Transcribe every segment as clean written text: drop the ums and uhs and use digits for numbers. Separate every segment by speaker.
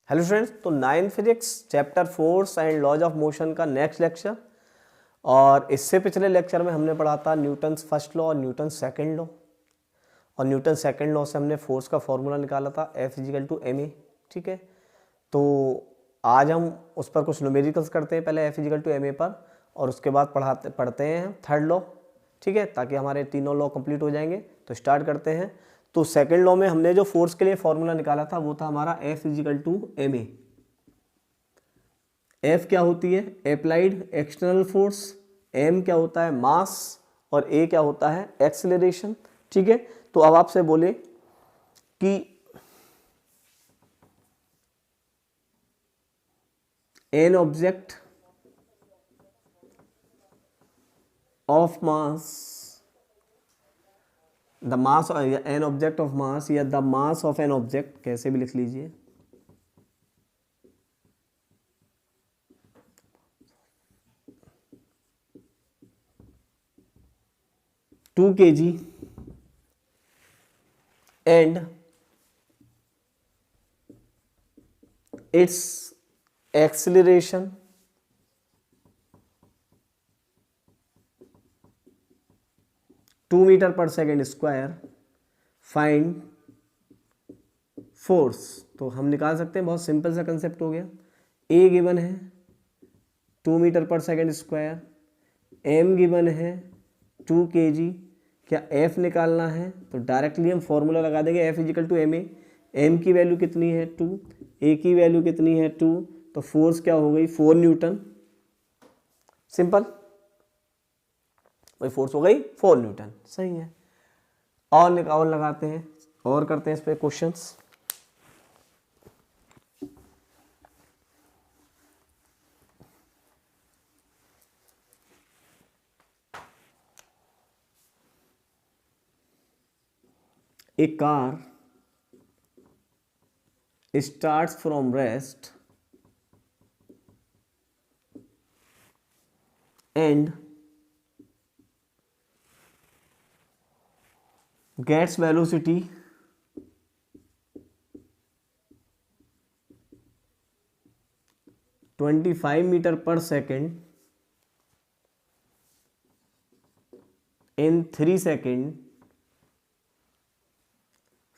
Speaker 1: Hello friends, तो 9th physics chapter force and laws of motion का next lecture. और इससे पिछले लेक्चर में हमने पढ़ा था न्यूटन्स फर्स्ट लॉ और न्यूटन सेकंड लॉ। और न्यूटन सेकंड लॉ से हमने फोर्स का फॉर्मूला निकाला था F=ma। ठीक है, तो आज हम उस पर कुछ न्यूमेरिकल्स करते हैं, पहले F=ma पर, और उसके बाद पढ़ते हैं थर्ड लॉ। ठीक है, ताकि हमारे तीनों लॉ कंप्लीट हो जाएंगे। तो स्टार्ट करते हैं। तो सेकंड लॉ में हमने जो फोर्स के लिए फॉर्मूला निकाला था वो था हमारा F=ma। F क्या होती है? Applied external force. M क्या होता है? मास। और A क्या होता है? एक्सेलरेशन। ठीक है, तो अब आपसे बोले कि an object of mass, the mass an object of mass, या the mass of an object, कैसे भी लिख लीजिए, two kg and its acceleration two metre per second square, find force. तो हम निकाल सकते हैं, बहुत सिंपल सा कंसेप्ट हो गया। ए गिवन है 2 metre per second square, M given है 2 kg। क्या एफ निकालना है? तो डायरेक्टली हम फॉर्मूला लगा देंगे F=ma। एम की वैल्यू कितनी है? 2। ए की वैल्यू कितनी है? 2। तो फोर्स क्या हो गई? 4 न्यूटन। सिंपल, वही फोर्स हो गई 4 न्यूटन। सही है। और लगाते हैं और करते हैं इस पे questions. A car starts from rest and gets velocity 25 meter per second in 3 seconds.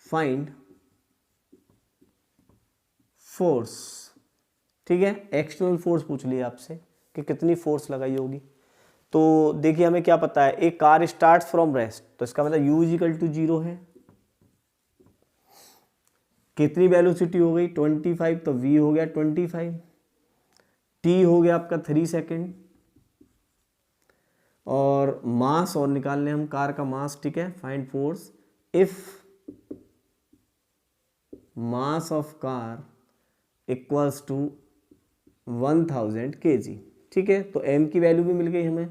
Speaker 1: Find force. ठीक है, एक्सटर्नल फोर्स पूछ लिया आपसे कि कितनी फोर्स लगाई होगी। तो देखिए, हमें क्या पता है, एक कार स्टार्ट फ्रॉम रेस्ट, तो इसका मतलब U=0 है। कितनी वेलोसिटी हो गई? 25, तो V हो गया 25। T हो गया आपका 3 सेकेंड। और मास और निकालने हम कार का मास। ठीक है, find force if mass of car equals to 1000 kg। ठीक है, तो m की वैल्यू भी मिल गई हमें,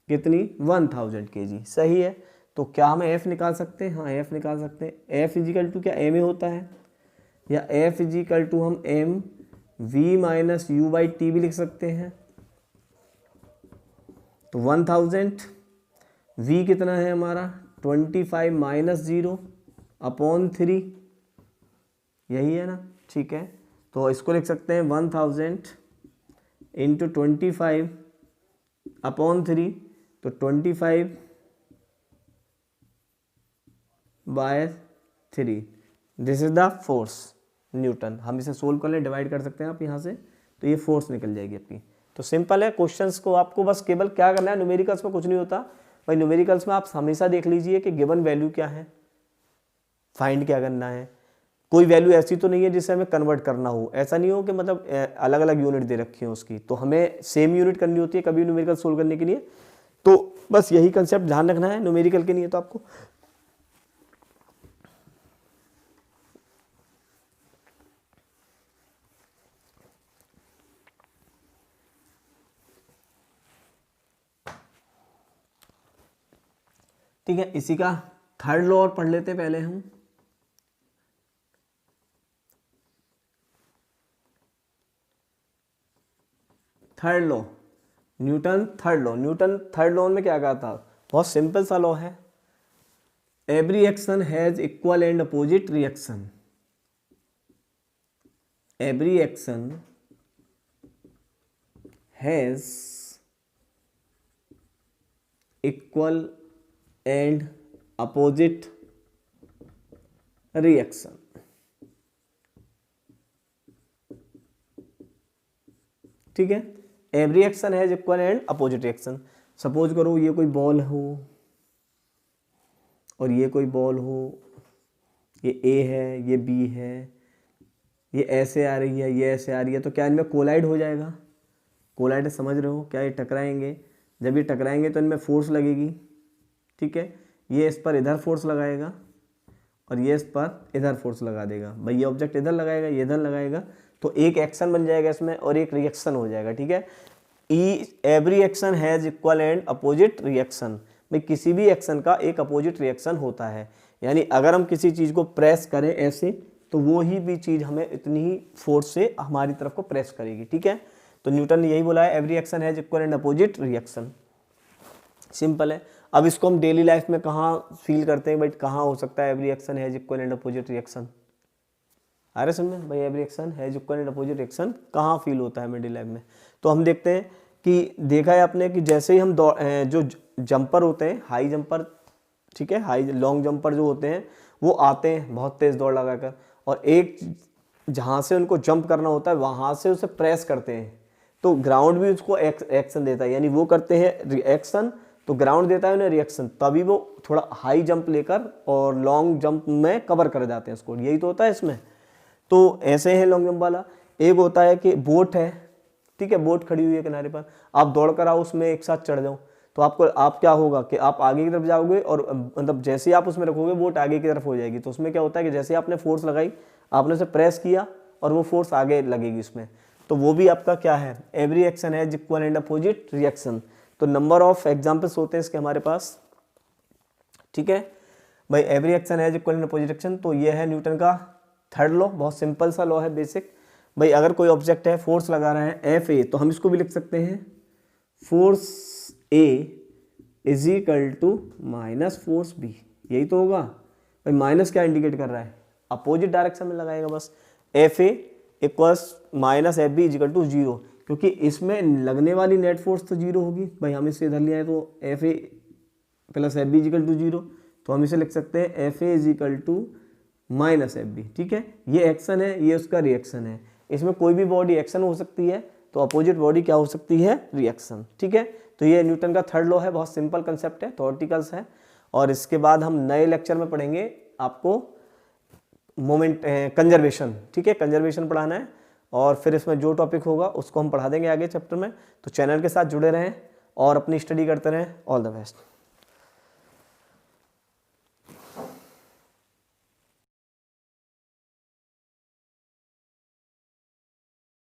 Speaker 1: कितनी? 1000 kg। सही है। तो क्या हम f निकाल सकते हैं? हाँ, f निकाल सकते हैं। F= क्या ma होता है, या F= हम m v - u/t भी लिख सकते हैं। तो 1000, v कितना है हमारा? 25 - 0/3, यही है ना। ठीक है, तो इसको लिख सकते हैं 1000 × 25/3, तो 25/3। This is the force Newton. हम इसे सोल्व कर ले, डिवाइड कर सकते हैं आप यहाँ से, तो ये फोर्स निकल जाएगी आपकी। तो सिंपल है, क्वेश्चंस को आपको बस केवल क्या करना है, न्यूमेरिकल्स में कुछ नहीं होता भाई। न्यूमेरिकल्स में आप हमेशा देख लीजिए कि गिवन वैल्यू क्या है, फाइंड क्या करना है। कोई वैल्यू ऐसी तो नहीं है जिससे हमें कन्वर्ट करना हो, ऐसा नहीं हो कि मतलब अलग अलग यूनिट दे रखी है उसकी, तो हमें सेम यूनिट करनी होती है कभी न्यूमेरिकल सोल्व करने के लिए। तो बस यही कंसेप्ट ध्यान रखना है, न्यूमेरिकल के लिए तो आपको। ठीक है, इसी का थर्ड लॉ और पढ़ लेते हैं पहले हम। Third law, Newton third law में क्या कहा था? बहुत सिंपल सा लॉ है, every action has equal and opposite reaction. Every action has equal and opposite reaction. ठीक है, every action has equal and opposite reaction. Suppose करो ये कोई बॉल हो और ये कोई बॉल हो, ये ए है, ये बी है, ये ऐसे आ रही है, ये ऐसे आ रही है, तो क्या इनमें कोलाइड हो जाएगा? कोलाइड समझ रहे हो, क्या ये टकराएंगे? जब ये टकराएंगे तो इनमें फोर्स लगेगी। ठीक है, ये इस पर इधर फोर्स लगाएगा और ये इस पर इधर फोर्स लगा देगा। भाई ये ऑब्जेक्ट इधर लगाएगा, ये इधर लगाएगा, तो एक एक्शन बन जाएगा इसमें और एक रिएक्शन हो जाएगा। ठीक है, every action has equal and opposite reaction. भाई किसी भी एक्शन का एक अपोजिट रिएक्शन होता है, यानी अगर हम किसी चीज़ को प्रेस करें ऐसे, तो वो ही भी चीज़ हमें इतनी ही फोर्स से हमारी तरफ को प्रेस करेगी। ठीक है, तो न्यूटन ने यही बोला है, every action has equal and opposite reaction. Simple है। अब इसको हम डेली लाइफ में कहाँ फील करते हैं? भाई कहाँ हो सकता है every action has equal and opposite reaction? आ रहे समझ में? भाई every action has equal and opposite reaction कहाँ फील होता है डेली लाइफ में? तो हम देखते हैं कि देखा है आपने कि जैसे ही हम जो जंपर होते हैं, हाई जंपर, ठीक है, हाई लॉन्ग जंपर जो होते हैं, वो आते हैं बहुत तेज दौड़ लगाकर, और एक जहाँ से उनको जंप करना होता है वहाँ से उसे प्रेस करते हैं, तो ग्राउंड भी उसको एक्शन देता है। यानी वो करते हैं रिएक्शन, तो ग्राउंड देता है उन्हें रिएक्शन, तभी वो थोड़ा हाई जंप लेकर और लॉन्ग जंप में कवर कर जाते हैं उसको। यही तो होता है इसमें। तो ऐसे है लॉन्ग जंप वाला। एक होता है कि बोट है, ठीक है, बोट खड़ी हुई है किनारे पर, आप दौड़ कर आओ उसमें एक साथ चढ़ जाओ, तो आप क्या होगा कि आप आगे की तरफ जाओगे, और मतलब जैसे ही आप उसमें रखोगे बोट आगे की तरफ हो जाएगी। तो उसमें क्या होता है कि जैसे आपने फोर्स लगाई, आपने उसे प्रेस किया और वो फोर्स आगे लगेगी उसमें, तो वो भी आपका क्या है, every action has equal and opposite reaction. तो नंबर ऑफ एग्जाम्पल्स होते हैं इसके हमारे पास। ठीक है भाई, every action has equal and opposite reaction. तो ये है न्यूटन का थर्ड लॉ, बहुत सिंपल सा लॉ है, बेसिक। भाई अगर कोई ऑब्जेक्ट है, फोर्स लगा रहा है एफ ए, तो हम इसको भी लिख सकते हैं force A is equal to minus force B. यही तो होगा भाई। माइनस क्या इंडिकेट कर रहा है? अपोजिट डायरेक्शन में लगाएगा बस। F A equals minus F B is equal to zero, क्योंकि इसमें लगने वाली नेट फोर्स तो जीरो होगी। भाई हम इसे इधर ले आए तो F A plus F B is equal to zero, तो हम इसे लिख सकते हैं F A is equal to minus F B. ठीक है, ये एक्शन है, ये उसका रिएक्शन है। इसमें कोई भी बॉडी एक्शन हो सकती है, तो अपोजिट बॉडी क्या हो सकती है? रिएक्शन। ठीक है, तो ये न्यूटन का थर्ड लॉ है, बहुत सिंपल कंसेप्ट है, थ्योरेटिकल्स है। और इसके बाद हम नए लेक्चर में पढ़ेंगे आपको मोमेंट कंजर्वेशन। ठीक है, कंजर्वेशन पढ़ाना है, और फिर इसमें जो टॉपिक होगा उसको हम पढ़ा देंगे आगे चैप्टर में। तो चैनल के साथ जुड़े रहें और अपनी स्टडी करते रहें। All the best.